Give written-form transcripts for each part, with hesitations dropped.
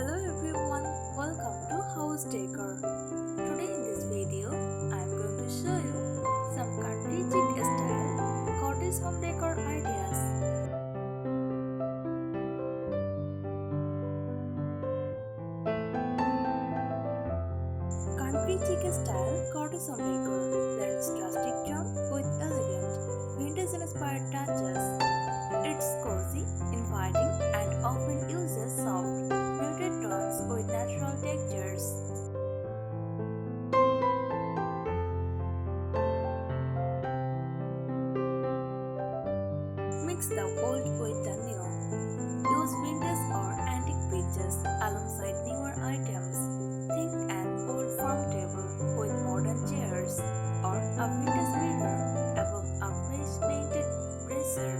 Hello everyone, welcome to House Decor. Today in this video, I am going to show you some country chic style cottage home decor ideas. Country chic style cottage home decor blends rustic charm with elegant, vintage-inspired touches. It's cozy, inviting, and often uses soft, muted tones with natural textures. Mix the old with the new. Use vintage or antique pieces alongside newer items. Think an old farm table with modern chairs or a vintage mirror above a fresh painted brazier.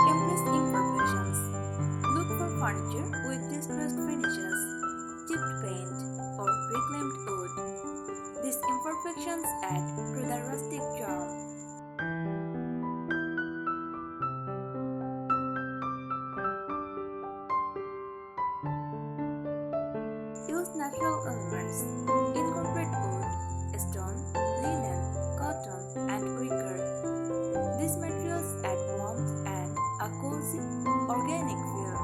Embrace imperfections. Look for furniture with distressed finishes, chipped paint, or reclaimed wood. These imperfections add to the rustic charm. Use natural elements. Incorporate wood, stone, linen, cotton, and wicker. These materials add warmth and a cozy, organic feel.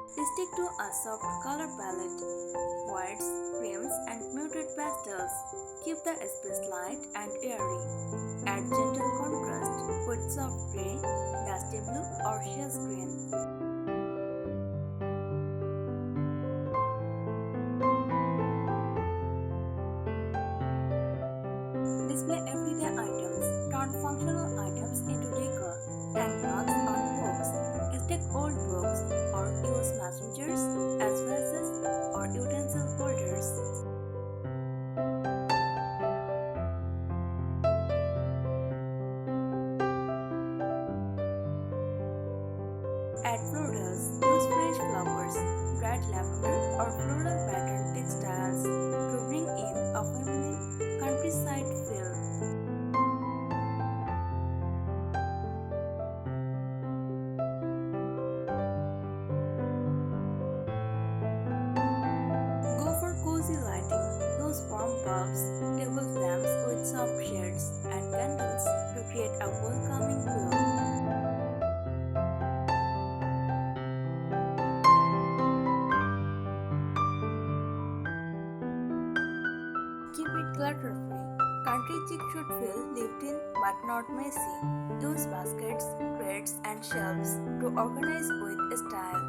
Stick to a soft color palette. Whites, creams, and muted pastels. Keep the space light and airy. Add gentle contrast with soft gray, dusty blue, or shell green. Display everyday items. Turn functional items into decor. Hang mugs on hooks. Stack old books or use messengers as vases or utensil holders. Add florals. Use fresh flowers, dried lavender, or floral pattern textiles to bring in a feminine countryside feel. Go for cozy lighting. Use warm bulbs, table lamps with soft shades, and candles to create a welcoming glow. Keep it clutter-free. Country chic should feel lived in but not messy. Use baskets, crates, and shelves to organize with style.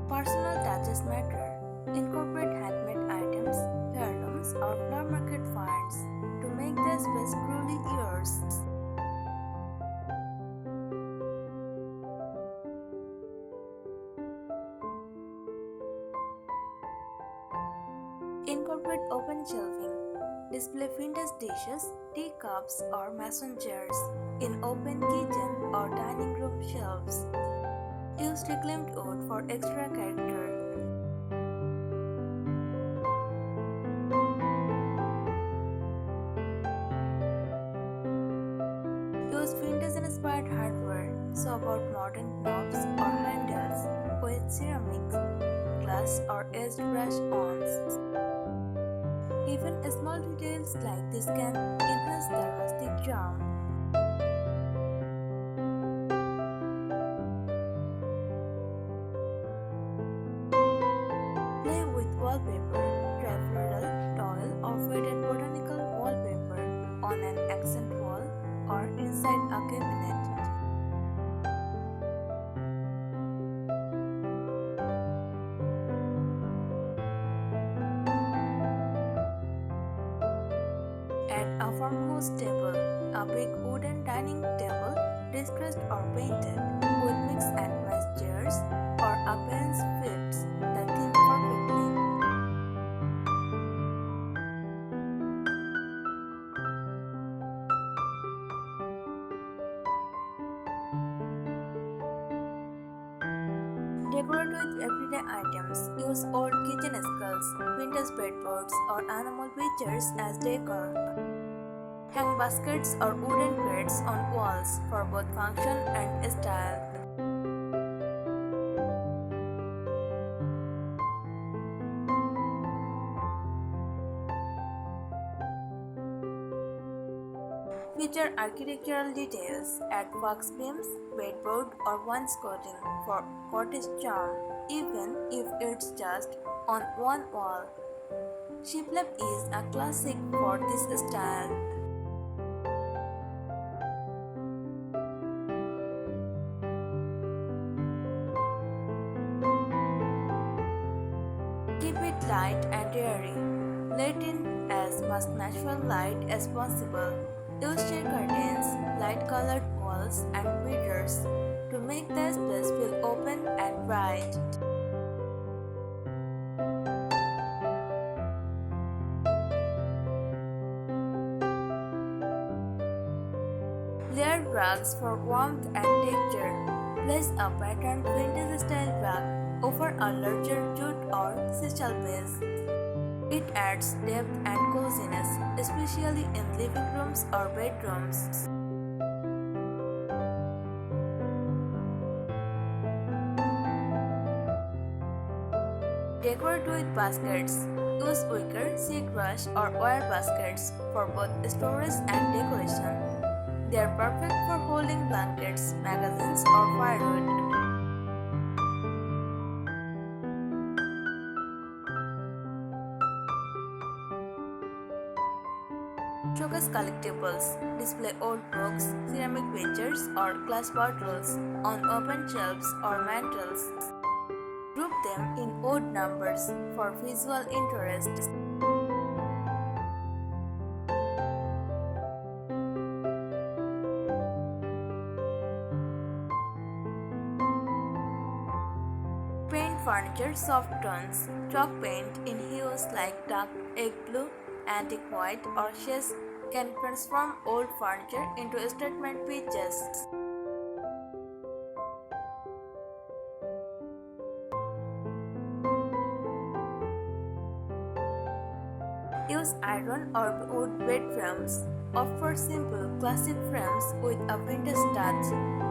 Personal touches matter. Incorporate handmade items, heirlooms, or flower market finds to make the space truly yours. Incorporate open shelving. Display vintage dishes, teacups, or mason jars in open kitchen or dining room shelves. Use reclaimed wood for extra character. Use vintage-inspired hardware. Swap out modern knobs or handles with ceramics, glass, or edged brush-ons. Even small details like this can enhance the rustic charm. Play with wallpaper. Try floral, tile, or faded botanical wallpaper on an accent wall or inside a cabinet. Add a farmhouse table, a big wooden dining table, distressed or painted, with mix and match chairs, or a bench fits the theme perfectly. Decorate with everyday items. Use old kitchen skulls, vintage bedboards, or animal pictures as decor. Hang baskets or wooden crates on walls for both function and style. Feature architectural details. Add wax beams, bedboard, or wainscoting for cottage charm, even if it's just on one wall. Shiplap is a classic for this style. Keep it light and airy. Let in as much natural light as possible. Use shade curtains, light-colored walls, and mirrors to make the space feel open and bright. Layered rugs for warmth and texture. Place a patterned vintage-style rug over a larger jute or sisal base. It adds depth and coziness, especially in living rooms or bedrooms. Decorate with baskets. Use wicker, silk rush, or wire baskets for both storage and decoration. They are perfect for holding blankets, magazines, or firewood. Showcase collectibles. Display old books, ceramic pictures, or glass bottles on open shelves or mantles. Group them in odd numbers for visual interest. Paint furniture soft tones. Chalk paint in hues like dark egg blue, antique white, or shades can transform old furniture into statement pieces. Use iron or wood bed frames. Opt for simple, classic frames with a vintage touch.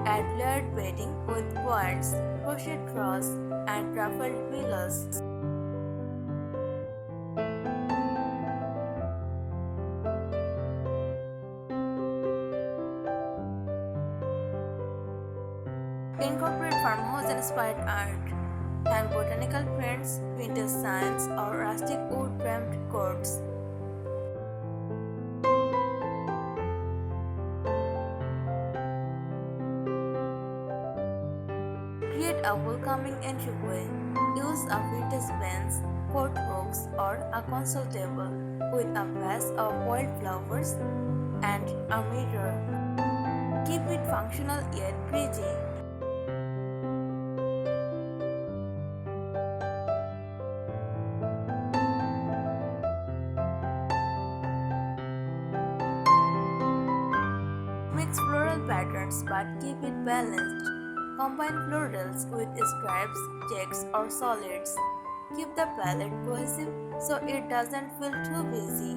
Add layered bedding with quilts, crochet drawers, and ruffled pillows. Incorporate farmhouse-inspired art. Hang botanical prints, vintage signs, or rustic wood-framed courts. Create a welcoming entryway. Use a vintage bench, coat hooks, or a console table with a vase of wildflowers and a mirror. Keep it functional yet pretty. Mix floral patterns but keep it balanced. Combine florals with stripes, checks, or solids. Keep the palette cohesive so it doesn't feel too busy.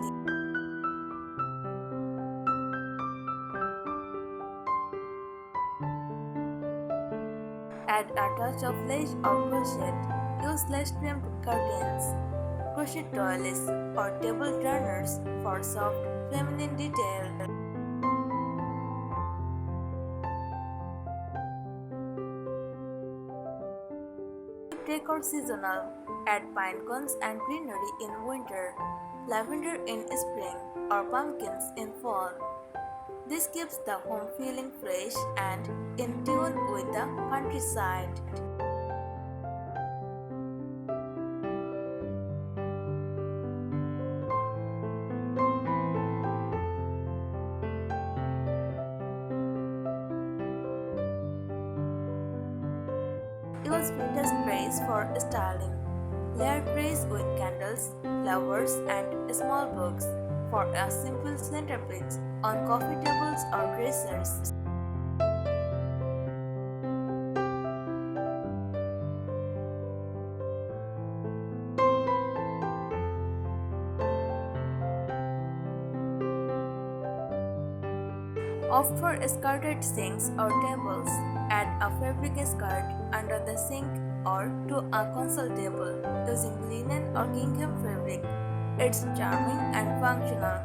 Add a touch of lace or crochet. Use lace-trimmed curtains, crochet toiles, or table turners for soft, feminine detail. Decor seasonal. Add pine cones and greenery in winter, lavender in spring, or pumpkins in fall. This keeps the home feeling fresh and in tune with the countryside. Use vintage trays for styling. Layered trays with candles, flowers, and small books for a simple centerpiece on coffee tables or dressers. Opt for skirted sinks or tables. Add a fabric skirt under the sink or to a console table using linen or gingham fabric. It's charming and functional.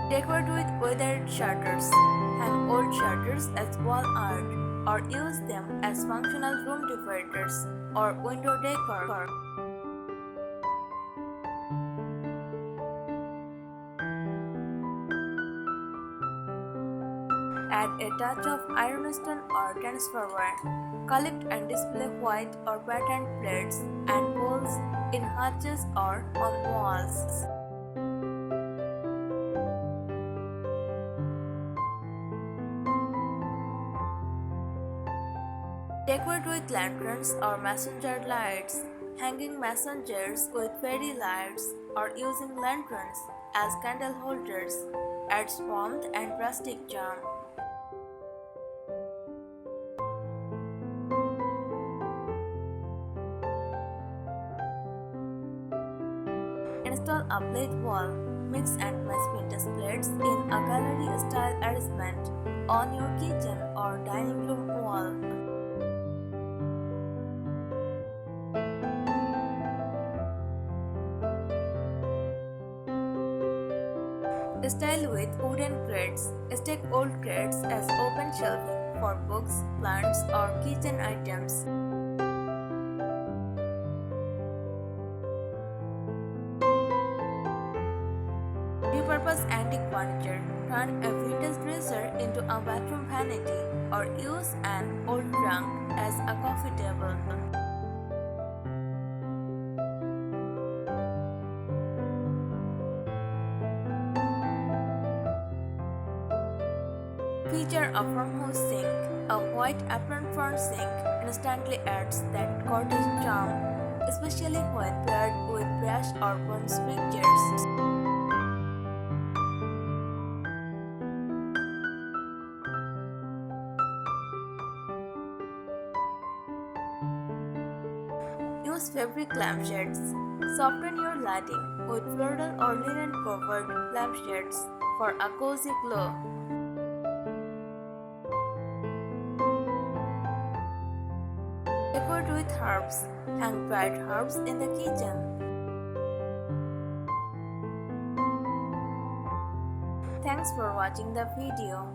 Decorate with weathered shutters. Hang old shutters as wall art or use them as functional room dividers or window decor. Add a touch of ironstone or transferware. Collect and display white or patterned plates and bowls in hutches or on walls. Decorate with lanterns or messenger lights. Hanging messengers with fairy lights or using lanterns as candle holders adds warmth and rustic charm. Install a plate wall. Mix and match vintage plates in a gallery-style arrangement on your kitchen or dining room wall. Style with wooden crates. Stack old crates as open shelving for books, plants, or kitchen items. Repurpose antique furniture. Turn a vintage dresser into a bathroom vanity or use an old trunk as a coffee table. Feature a farmhouse sink. A white apron front sink instantly adds that cottage charm, especially when paired with brass or bronze fixtures. Use fabric lampshades. Soften your lighting with floral or linen covered lampshades for a cozy glow. Decorate with herbs. Hang dried herbs in the kitchen. Thanks for watching the video.